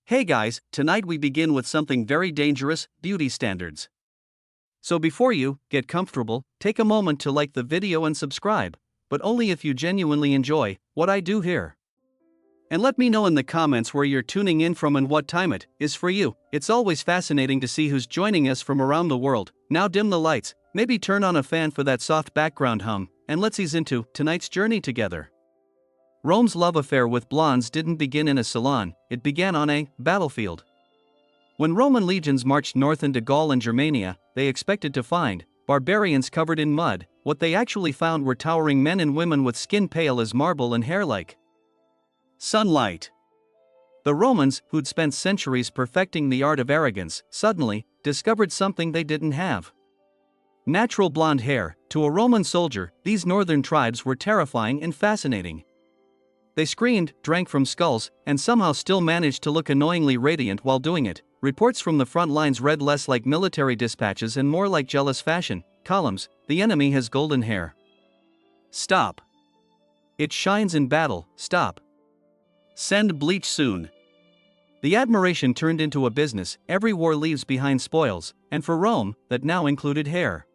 Hey guys, tonight we begin with something very dangerous: beauty standards. So before you get comfortable, take a moment to like the video and subscribe, but only if you genuinely enjoy what I do here. And let me know in the comments where you're tuning in from and what time it is for you. It's always fascinating to see who's joining us from around the world. Now dim the lights, maybe turn on a fan for that soft background hum, and let's ease into tonight's journey together. Rome's love affair with blondes didn't begin in a salon, it began on a battlefield. When Roman legions marched north into Gaul and Germania, they expected to find barbarians covered in mud. What they actually found were towering men and women with skin pale as marble and hair like sunlight. The Romans, who'd spent centuries perfecting the art of arrogance, suddenly discovered something they didn't have: natural blonde hair. To a Roman soldier, these northern tribes were terrifying and fascinating. They screamed, drank from skulls, and somehow still managed to look annoyingly radiant while doing it. Reports from the front lines read less like military dispatches and more like jealous fashion columns: the enemy has golden hair. Stop. It shines in battle. Stop. Send bleach soon. The admiration turned into a business. Every war leaves behind spoils, and for Rome, that now included hair.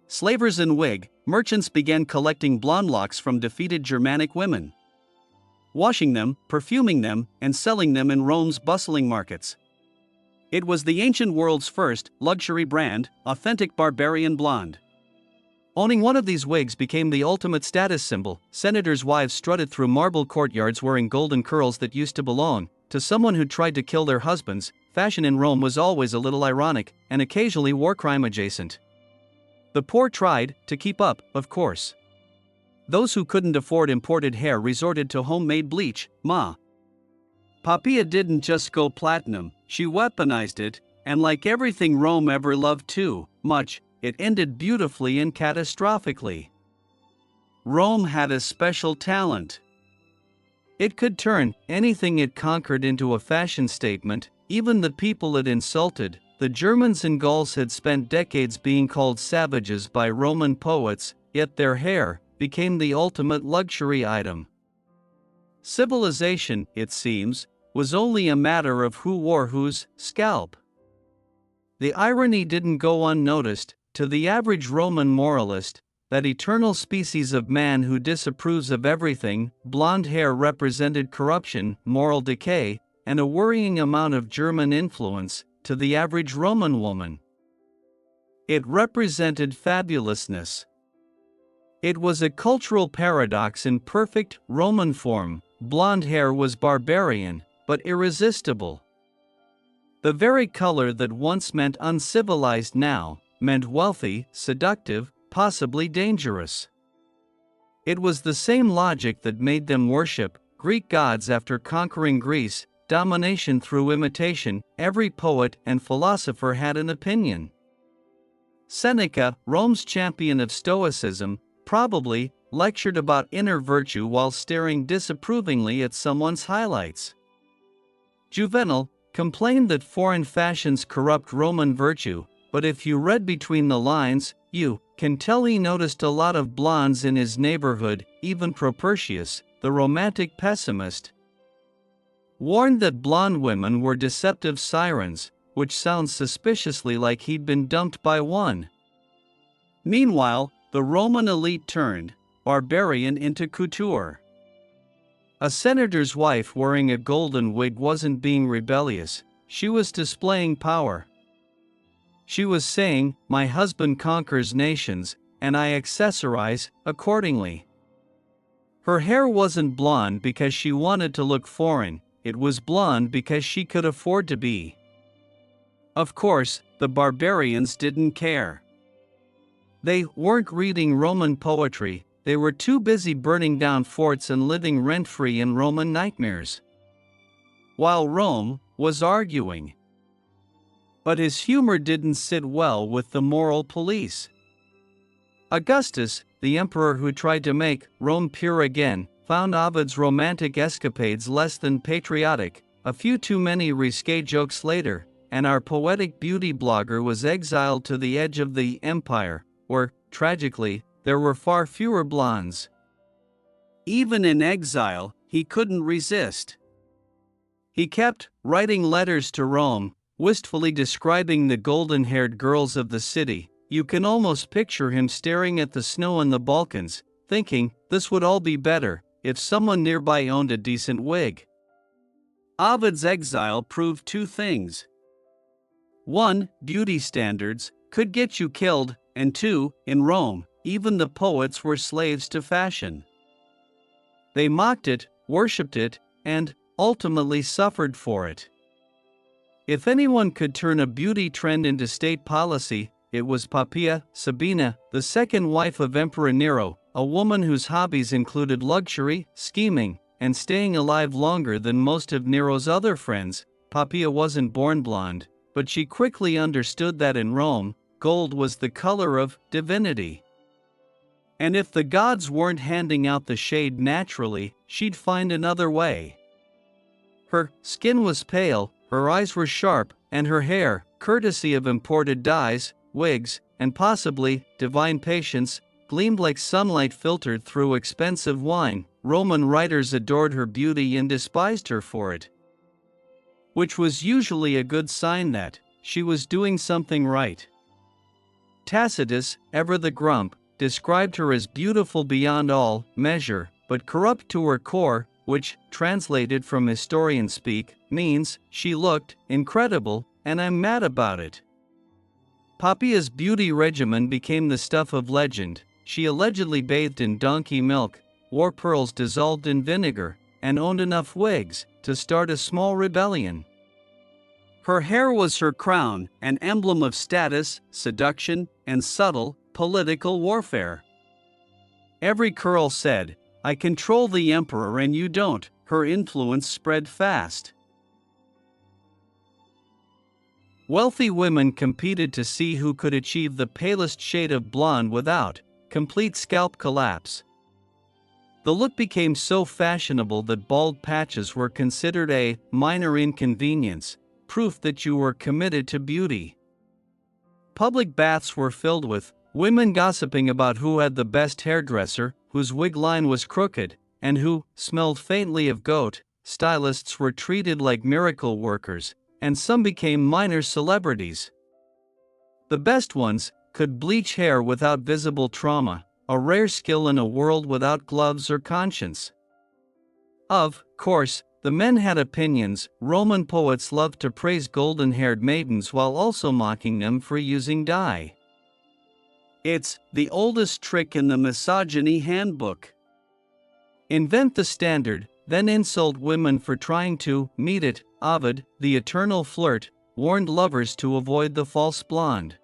Slavers in wig merchants began collecting blonde locks from defeated Germanic women, washing them, perfuming them, and selling them in Rome's bustling markets. It was the ancient world's first luxury brand, authentic barbarian blonde. Owning one of these wigs became the ultimate status symbol. Senators' wives strutted through marble courtyards wearing golden curls that used to belong to someone who tried to kill their husbands. Fashion in Rome was always a little ironic, and occasionally war crime adjacent. The poor tried to keep up, of course. Those who couldn't afford imported hair resorted to homemade bleach. Poppaea didn't just go platinum, she weaponized it, and like everything Rome ever loved too much, it ended beautifully and catastrophically. Rome had a special talent. It could turn anything it conquered into a fashion statement, even the people it insulted. The Germans and Gauls had spent decades being called savages by Roman poets, yet their hair became the ultimate luxury item. Civilization, it seems, was only a matter of who wore whose scalp. The irony didn't go unnoticed. To the average Roman moralist, that eternal species of man who disapproves of everything, blonde hair represented corruption, moral decay, and a worrying amount of German influence. To the average Roman woman, it represented fabulousness. It was a cultural paradox in perfect Roman form. Blonde hair was barbarian, but irresistible. The very color that once meant uncivilized now meant wealthy, seductive, possibly dangerous. It was the same logic that made them worship Greek gods after conquering Greece: domination through imitation. Every poet and philosopher had an opinion. Seneca, Rome's champion of Stoicism, probably lectured about inner virtue while staring disapprovingly at someone's highlights. Juvenal complained that foreign fashions corrupt Roman virtue, but if you read between the lines, you can tell he noticed a lot of blondes in his neighborhood. Even Propertius, the romantic pessimist, warned that blonde women were deceptive sirens, which sounds suspiciously like he'd been dumped by one. Meanwhile, the Roman elite turned barbarian into couture. A senator's wife wearing a golden wig wasn't being rebellious, she was displaying power. She was saying, "My husband conquers nations, and I accessorize accordingly." Her hair wasn't blonde because she wanted to look foreign, it was blonde because she could afford to be. Of course, the barbarians didn't care. They weren't reading Roman poetry, they were too busy burning down forts and living rent-free in Roman nightmares, while Rome was arguing. But his humor didn't sit well with the moral police. Augustus, the emperor who tried to make Rome pure again, found Ovid's romantic escapades less than patriotic. A few too many risque jokes later, and our poetic beauty blogger was exiled to the edge of the empire, where, tragically, there were far fewer blondes. Even in exile, he couldn't resist. He kept writing letters to Rome, wistfully describing the golden-haired girls of the city. You can almost picture him staring at the snow in the Balkans, thinking, this would all be better if someone nearby owned a decent wig. Ovid's exile proved two things. 1. Beauty standards could get you killed, and 2. In Rome, even the poets were slaves to fashion. They mocked it, worshipped it, and ultimately suffered for it. If anyone could turn a beauty trend into state policy, it was Poppaea Sabina, the second wife of Emperor Nero, a woman whose hobbies included luxury, scheming, and staying alive longer than most of Nero's other friends. Poppaea wasn't born blonde, but she quickly understood that in Rome, gold was the color of divinity. And if the gods weren't handing out the shade naturally, she'd find another way. Her skin was pale, her eyes were sharp, and her hair, courtesy of imported dyes, wigs, and possibly divine patience, gleamed like sunlight filtered through expensive wine. Roman writers adored her beauty and despised her for it, which was usually a good sign that she was doing something right. Tacitus, ever the grump, described her as beautiful beyond all measure, but corrupt to her core, which, translated from historian speak, means she looked incredible, and I'm mad about it. Poppaea's beauty regimen became the stuff of legend. She allegedly bathed in donkey milk, wore pearls dissolved in vinegar, and owned enough wigs to start a small rebellion. Her hair was her crown, an emblem of status, seduction, and subtle, political warfare. Every curl said, I control the emperor and you don't. Her influence spread fast. Wealthy women competed to see who could achieve the palest shade of blonde without complete scalp collapse. The look became so fashionable that bald patches were considered a minor inconvenience, proof that you were committed to beauty. Public baths were filled with women gossiping about who had the best hairdresser, whose wig line was crooked, and who smelled faintly of goat. Stylists were treated like miracle workers, and some became minor celebrities. The best ones could bleach hair without visible trauma, a rare skill in a world without gloves or conscience. Of course, the men had opinions. Roman poets loved to praise golden-haired maidens while also mocking them for using dye. It's the oldest trick in the misogyny handbook. Invent the standard, then insult women for trying to meet it. Ovid, the eternal flirt, warned lovers to avoid the false blonde.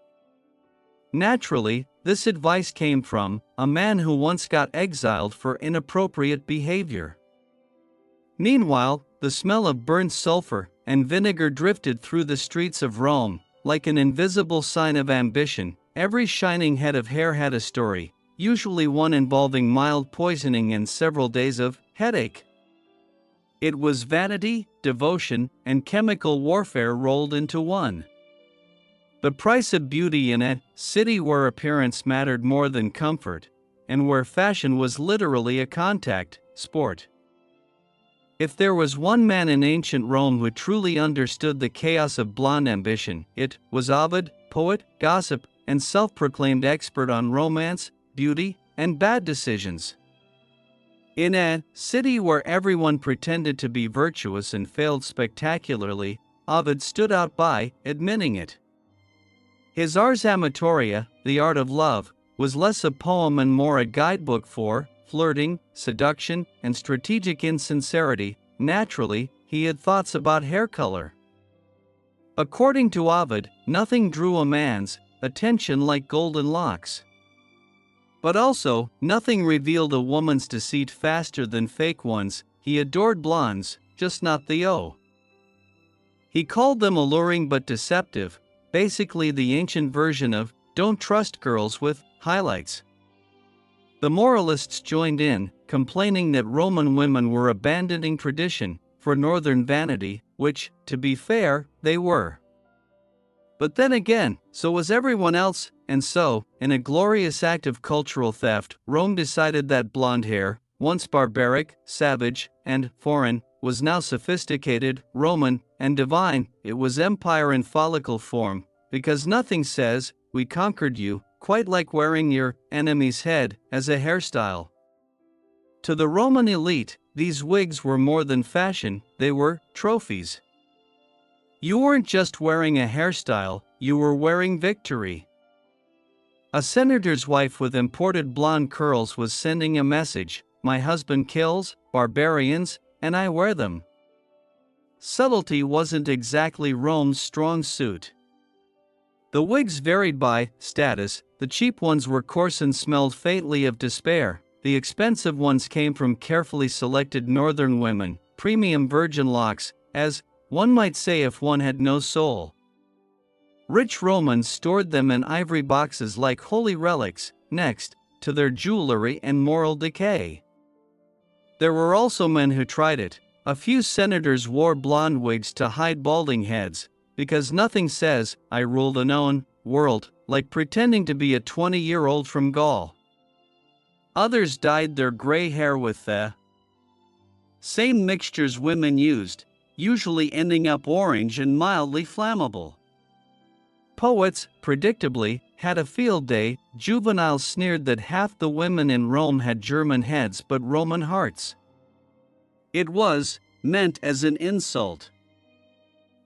Naturally, this advice came from a man who once got exiled for inappropriate behavior. Meanwhile, the smell of burnt sulfur and vinegar drifted through the streets of Rome, like an invisible sign of ambition. Every shining head of hair had a story, usually one involving mild poisoning and several days of headache. It was vanity, devotion, and chemical warfare rolled into one. The price of beauty in a city where appearance mattered more than comfort, and where fashion was literally a contact sport. If there was one man in ancient Rome who truly understood the chaos of blonde ambition, it was Ovid, poet, gossip, and self-proclaimed expert on romance, beauty, and bad decisions. In a city where everyone pretended to be virtuous and failed spectacularly, Ovid stood out by admitting it. His Ars Amatoria, the art of love, was less a poem and more a guidebook for flirting, seduction, and strategic insincerity. Naturally, he had thoughts about hair color. According to Ovid, nothing drew a man's attention like golden locks. But also, nothing revealed a woman's deceit faster than fake ones. He adored blondes, just not the O. He called them alluring but deceptive, basically the ancient version of don't trust girls with highlights. The moralists joined in, complaining that Roman women were abandoning tradition for northern vanity, which, to be fair, they were. But then again, so was everyone else, and so, in a glorious act of cultural theft, Rome decided that blonde hair, once barbaric, savage, and foreign, was now sophisticated, Roman, and divine. It was empire in follicle form, because nothing says, "We conquered you," quite like wearing your enemy's head as a hairstyle. To the Roman elite, these wigs were more than fashion, they were trophies. You weren't just wearing a hairstyle, you were wearing victory. A senator's wife with imported blonde curls was sending a message: "My husband kills barbarians, and I wear them." Subtlety wasn't exactly Rome's strong suit. The wigs varied by status. The cheap ones were coarse and smelled faintly of despair. The expensive ones came from carefully selected northern women, premium virgin locks, as one might say if one had no soul. Rich Romans stored them in ivory boxes like holy relics, next to their jewelry and moral decay. There were also men who tried it. A few senators wore blonde wigs to hide balding heads, because nothing says, "I rule the known world," like pretending to be a 20-year-old from Gaul. Others dyed their gray hair with the same mixtures women used, usually ending up orange and mildly flammable. Poets, predictably, had a field day. Juvenal sneered that half the women in Rome had German heads but Roman hearts. It was meant as an insult.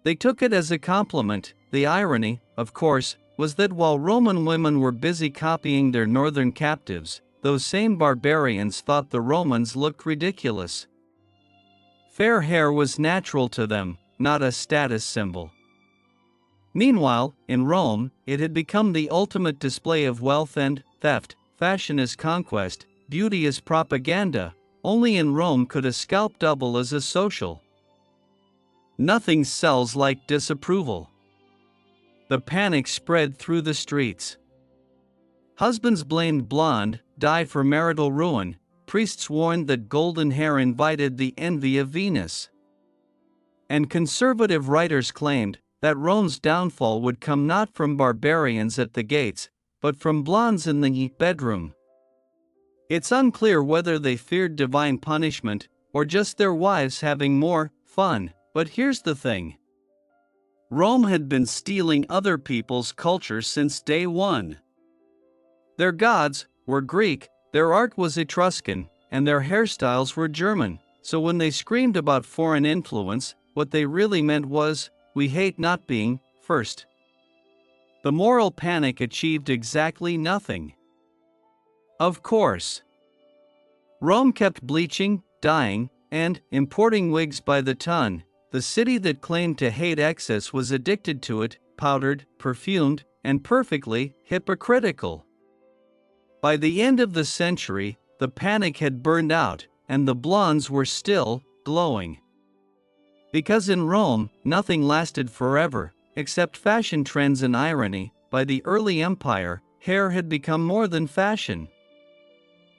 They took it as a compliment. The irony, of course, was that while Roman women were busy copying their northern captives, those same barbarians thought the Romans looked ridiculous. Fair hair was natural to them, not a status symbol. Meanwhile, in Rome, it had become the ultimate display of wealth and theft. Fashion as conquest, beauty as propaganda. Only in Rome could a scalp double as a social. Nothing sells like disapproval. The panic spread through the streets. Husbands blamed blonde dye for marital ruin. Priests warned that golden hair invited the envy of Venus. And conservative writers claimed that Rome's downfall would come not from barbarians at the gates, but from blondes in the bedroom. It's unclear whether they feared divine punishment, or just their wives having more fun. But here's the thing. Rome had been stealing other people's culture since day one. Their gods were Greek, their art was Etruscan, and their hairstyles were German. So when they screamed about foreign influence, what they really meant was, "We hate not being first." The moral panic achieved exactly nothing. Of course, Rome kept bleaching, dyeing, and importing wigs by the ton. The city that claimed to hate excess was addicted to it, powdered, perfumed, and perfectly hypocritical. By the end of the century, the panic had burned out, and the blondes were still glowing. Because in Rome, nothing lasted forever, except fashion trends and irony. By the early empire, hair had become more than fashion.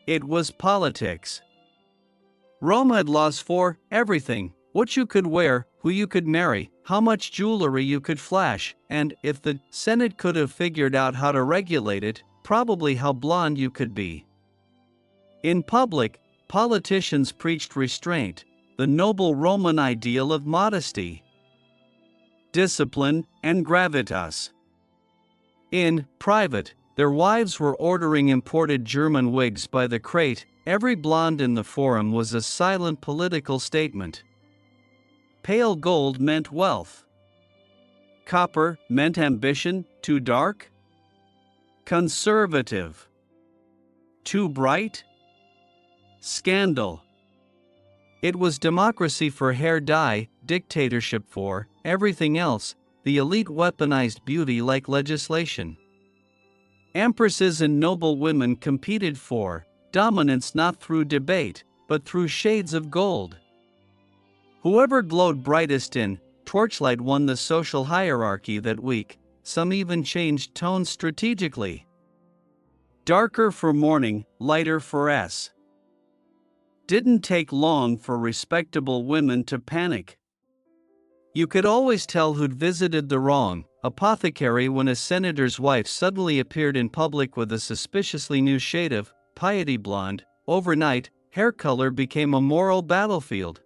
It was politics. Rome had laws for everything: what you could wear, who you could marry, how much jewelry you could flash, and, if the Senate could have figured out how to regulate it, probably how blonde you could be. In public, politicians preached restraint, the noble Roman ideal of modesty, discipline, and gravitas. In private, their wives were ordering imported German wigs by the crate. Every blonde in the forum was a silent political statement. Pale gold meant wealth. Copper meant ambition. Too dark? Conservative. Too bright? Scandal. It was democracy for hair dye, dictatorship for everything else. The elite weaponized beauty like legislation. Empresses and noble women competed for dominance not through debate, but through shades of gold. Whoever glowed brightest in torchlight won the social hierarchy that week. Some even changed tones strategically. Darker for morning, lighter for S. Didn't take long for respectable women to panic. You could always tell who'd visited the wrong apothecary when a senator's wife suddenly appeared in public with a suspiciously new shade of piety blonde. Overnight, hair color became a moral battlefield.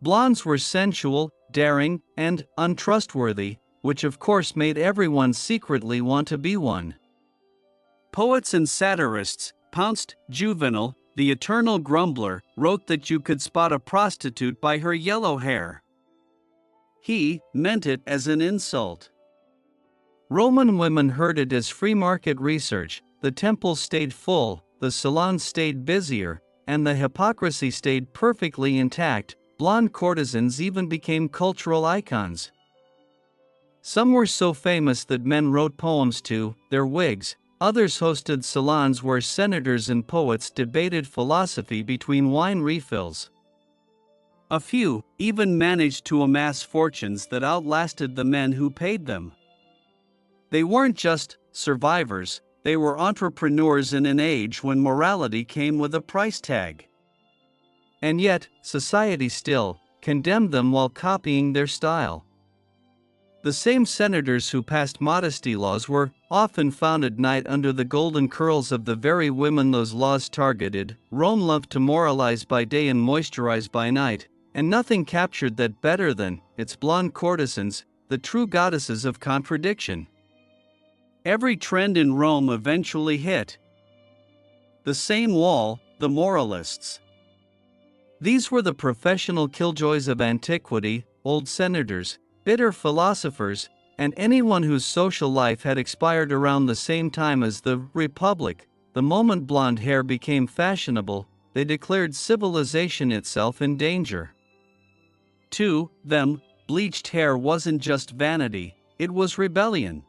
Blondes were sensual, daring, and untrustworthy, which of course made everyone secretly want to be one. Poets and satirists pounced. Juvenal, the eternal grumbler, wrote that you could spot a prostitute by her yellow hair. He meant it as an insult. Roman women heard it as free market research. The temples stayed full, the salons stayed busier, and the hypocrisy stayed perfectly intact. Blonde courtesans even became cultural icons. Some were so famous that men wrote poems to their wigs. Others hosted salons where senators and poets debated philosophy between wine refills. A few even managed to amass fortunes that outlasted the men who paid them. They weren't just survivors, they were entrepreneurs in an age when morality came with a price tag. And yet, society still condemned them while copying their style. The same senators who passed modesty laws were often found at night under the golden curls of the very women those laws targeted. Rome loved to moralize by day and moisturize by night, and nothing captured that better than its blonde courtesans, the true goddesses of contradiction. Every trend in Rome eventually hit the same wall: the moralists. These were the professional killjoys of antiquity, old senators, bitter philosophers, and anyone whose social life had expired around the same time as the Republic. The moment blonde hair became fashionable, they declared civilization itself in danger. To them, bleached hair wasn't just vanity, it was rebellion.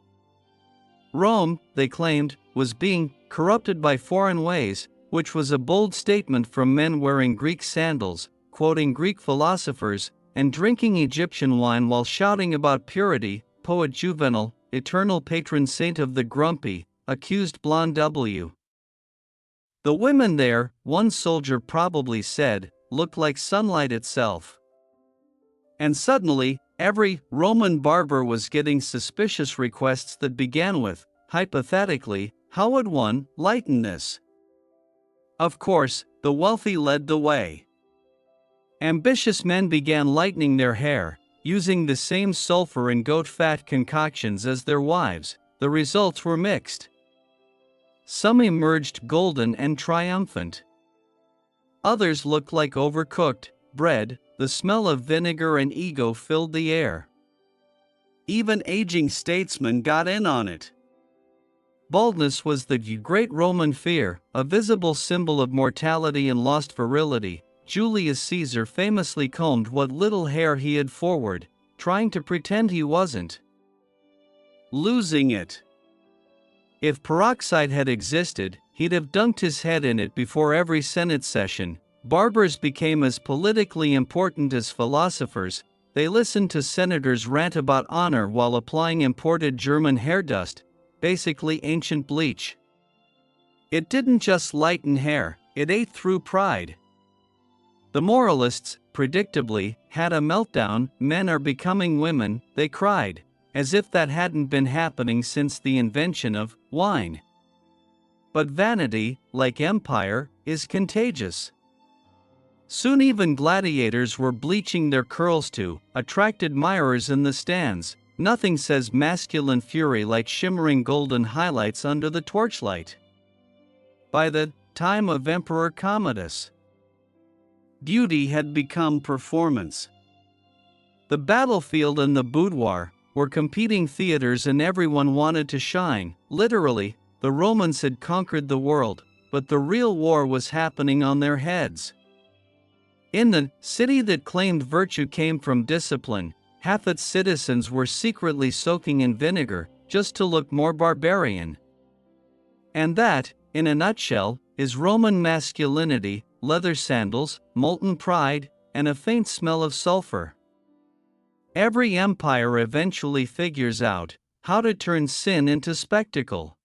Rome, they claimed, was being corrupted by foreign ways, which was a bold statement from men wearing Greek sandals, quoting Greek philosophers, and drinking Egyptian wine while shouting about purity. Poet Juvenal, eternal patron saint of the grumpy, accused blonde W. The women there, one soldier probably said, looked like sunlight itself. And suddenly, every Roman barber was getting suspicious requests that began with, hypothetically, how would one lighten this? Of course, the wealthy led the way. Ambitious men began lightening their hair, using the same sulfur and goat fat concoctions as their wives. The results were mixed. Some emerged golden and triumphant. Others looked like overcooked bread. The smell of vinegar and ego filled the air. Even aging statesmen got in on it. Baldness was the great Roman fear, a visible symbol of mortality and lost virility. Julius Caesar famously combed what little hair he had forward, trying to pretend he wasn't losing it. If peroxide had existed, he'd have dunked his head in it before every Senate session. Barbers became as politically important as philosophers. They listened to senators rant about honor while applying imported German hair dust, basically ancient bleach. It didn't just lighten hair, it ate through pride. The moralists, predictably, had a meltdown. Men are becoming women, they cried, as if that hadn't been happening since the invention of wine. But vanity, like empire, is contagious. Soon even gladiators were bleaching their curls to attract admirers in the stands. Nothing says masculine fury like shimmering golden highlights under the torchlight. By the time of Emperor Commodus, beauty had become performance. The battlefield and the boudoir were competing theaters and everyone wanted to shine. Literally, the Romans had conquered the world, but the real war was happening on their heads. In the city that claimed virtue came from discipline, half its citizens were secretly soaking in vinegar, just to look more barbarian. And that, in a nutshell, is Roman masculinity: leather sandals, molten pride, and a faint smell of sulfur. Every empire eventually figures out how to turn sin into spectacle.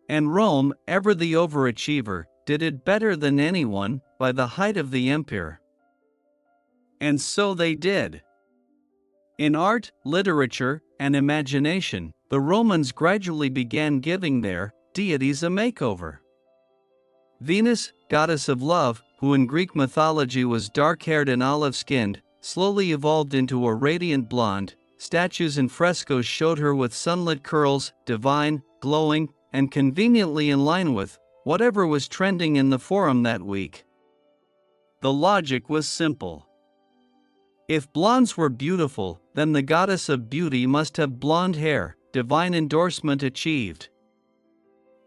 And Rome, ever the overachiever, did it better than anyone, by the height of the empire. And so they did. In art, literature, and imagination, the Romans gradually began giving their deities a makeover. Venus, goddess of love, who in Greek mythology was dark-haired and olive-skinned, slowly evolved into a radiant blonde. Statues and frescoes showed her with sunlit curls, divine, glowing, and conveniently in line with whatever was trending in the forum that week. The logic was simple. If blondes were beautiful, then the goddess of beauty must have blonde hair. Divine endorsement achieved.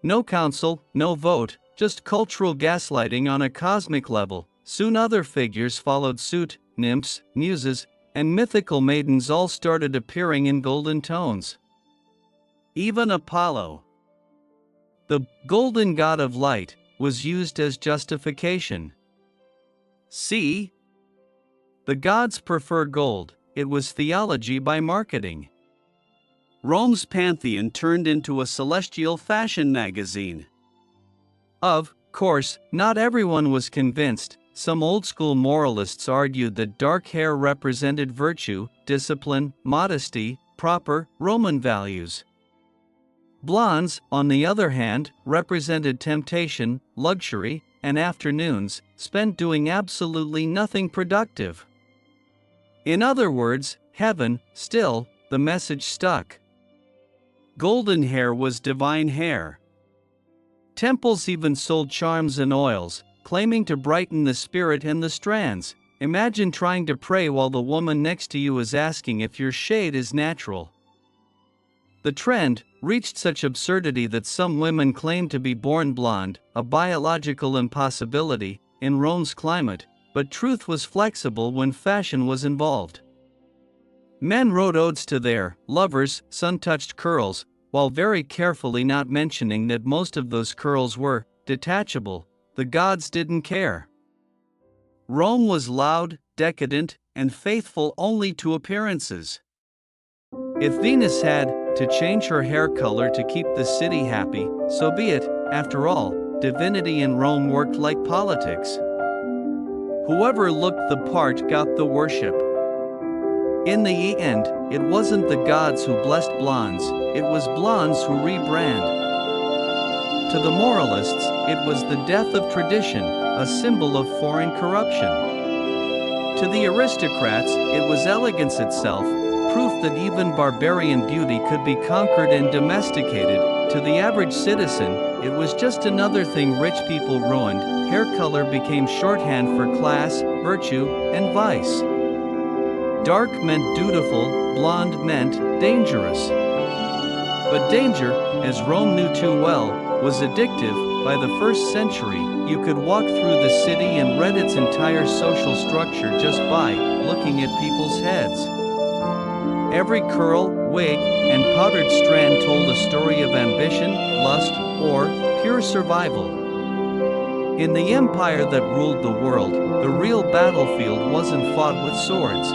No council, no vote, just cultural gaslighting on a cosmic level. Soon other figures followed suit. Nymphs, muses, and mythical maidens all started appearing in golden tones. Even Apollo, the golden god of light, was used as justification. See? The gods prefer gold. It was theology by marketing. Rome's pantheon turned into a celestial fashion magazine. Of course, not everyone was convinced. Some old-school moralists argued that dark hair represented virtue, discipline, modesty, proper Roman values. Blondes, on the other hand, represented temptation, luxury, and afternoons spent doing absolutely nothing productive. In other words, heaven, still, the message stuck. Golden hair was divine hair. Temples even sold charms and oils, claiming to brighten the spirit and the strands. Imagine trying to pray while the woman next to you is asking if your shade is natural. The trend reached such absurdity that some women claimed to be born blonde, a biological impossibility in Rome's climate, but truth was flexible when fashion was involved. Men wrote odes to their lovers' sun-touched curls, while very carefully not mentioning that most of those curls were detachable. The gods didn't care. Rome was loud, decadent, and faithful only to appearances. If Venus had to change her hair color to keep the city happy, so be it. After all, divinity in Rome worked like politics. Whoever looked the part got the worship. In the end, it wasn't the gods who blessed blondes, it was blondes who rebrand. To the moralists, it was the death of tradition, a symbol of foreign corruption. To the aristocrats, it was elegance itself, proof that even barbarian beauty could be conquered and domesticated. To the average citizen, it was just another thing rich people ruined. Hair color became shorthand for class, virtue, and vice. Dark meant dutiful, blonde meant dangerous. But danger, as Rome knew too well, was addictive. By the 1st century, you could walk through the city and read its entire social structure just by looking at people's heads. Every curl, wig, and powdered strand told a story of ambition, lust, or pure survival. In the empire that ruled the world, the real battlefield wasn't fought with swords.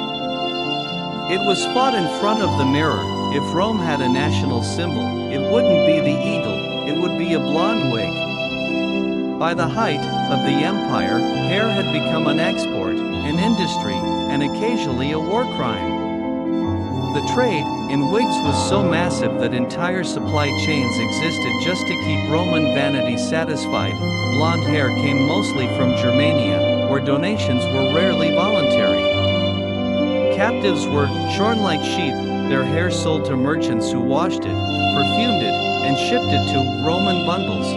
It was fought in front of the mirror. If Rome had a national symbol, it wouldn't be the eagle, it would be a blonde wig. By the height of the empire, hair had become an export, an industry, and occasionally a war crime. The trade in wigs was so massive that entire supply chains existed just to keep Roman vanity satisfied. Blonde hair came mostly from Germania, where donations were rarely voluntary. Captives were shorn like sheep, their hair sold to merchants who washed it, perfumed it, and shipped it to Roman bundles.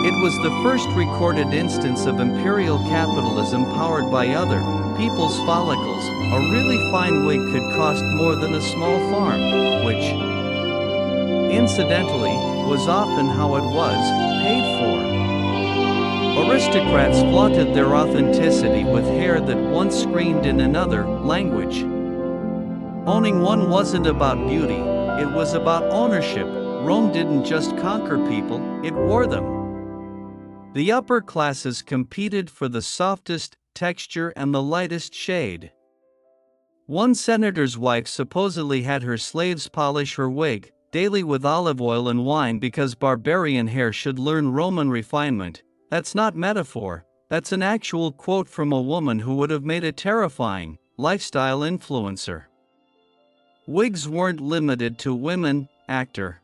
It was the first recorded instance of imperial capitalism powered by other people's follicles. A really fine wig could cost more than a small farm, which, incidentally, was often how it was paid for. Aristocrats flaunted their authenticity with hair that once screamed in another language. Owning one wasn't about beauty, it was about ownership. Rome didn't just conquer people, it wore them. The upper classes competed for the softest texture and the lightest shade. One senator's wife supposedly had her slaves polish her wig daily with olive oil and wine because barbarian hair should learn Roman refinement. That's not metaphor, that's an actual quote from a woman who would have made a terrifying lifestyle influencer. Wigs weren't limited to women. Actor